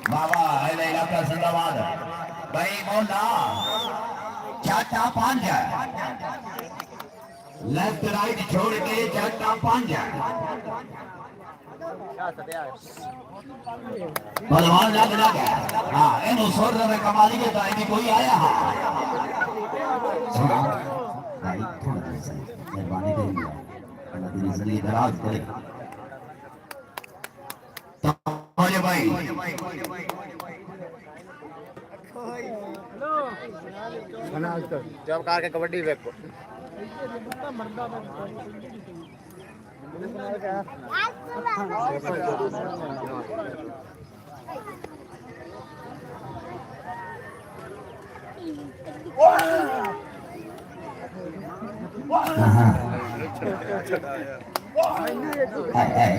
बाबा इलाका जिंदाबाद भाई मौला चाटा पांच लेफ्ट राइट छोड़ के चाटा पांच भगवान लग लग हाँ इन सोच रहे कमाली के टाइम कोई आया हाँ मेहरबानी करेंगे अल्लाह तेरी जिंदगी दराज करे भाई जब कार के कबड्डी देखो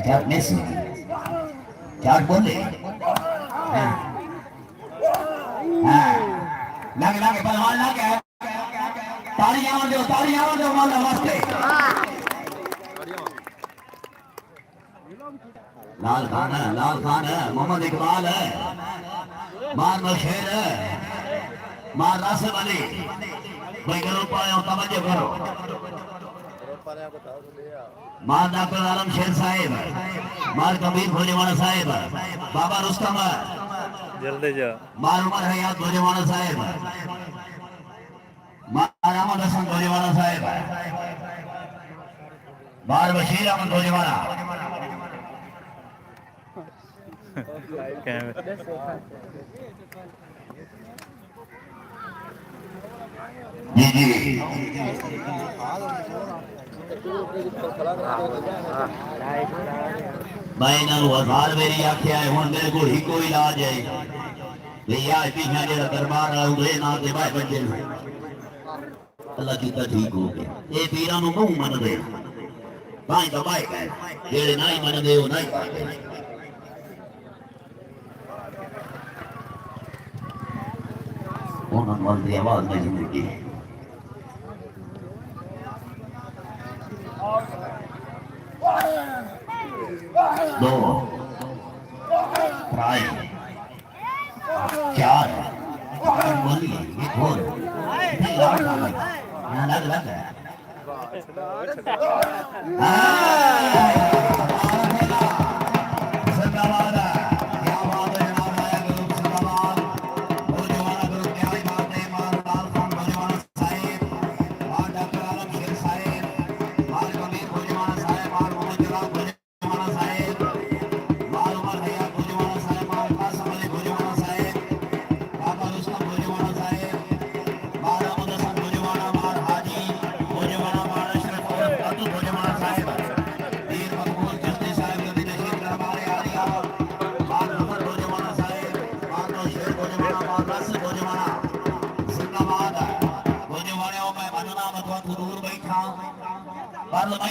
क्या मिस क्या बोले लगे लगे पहलवान लगे तालियां दो मौला वास्ते लाल खान है मोहम्मद इकबाल है मार मशेर है मार रासिम अली भाई करो पाए तवज्जो करो मार डॉक्टर आलम शेर साहिब मार कबीर भोजवाना साहिब बाबा रुस्तम जल्दी जा मार उमर हयात भोजवाना साहिब मार अहमद हसन भोजवाना साहिब मार बशीर अहमद भोजवाना जी जी भाई ना हजार मेरी आख्या है हुन मेरे को ही कोई इलाज है भैया पीछा जेड़ा दरबार आ उदे ना दे भाई बच्चे अल्लाह कीता ठीक हो गया ये पीरा नु मुंह मन दे भाई तो भाई गए जेड़े नहीं मन दे वो नहीं पाते उन्होंने मन दी आवाज में जिंदगी दो ट्राई चार बोलिए एक और लग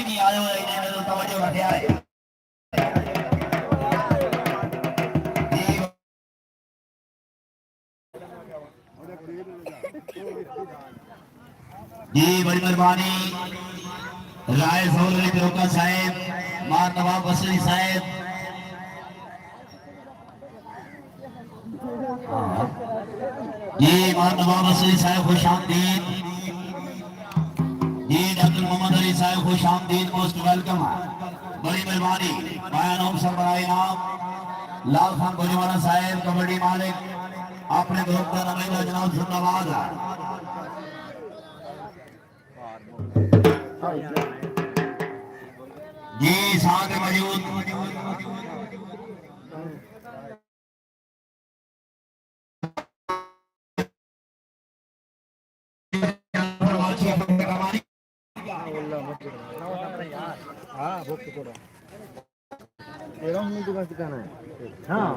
नहीं आयो है तवज्जो रखिया है जी बड़ी मेहरबानी राय सोलरी बिरोका साहेब मार नवाब बसरी साहेब जी मार नवाब बसरी साहेब खुशामदीद जी डॉक्टर मोहम्मद अली साहब खुशामदीद मोस्ट वेलकम बड़ी मेहरबानी माया नाम सरबराही नाम लाल खान भोजवाना साहब कबड्डी मालिक अपने ग्रुप का नाम है जनाब जिंदाबाद जी साथ मौजूद हाँ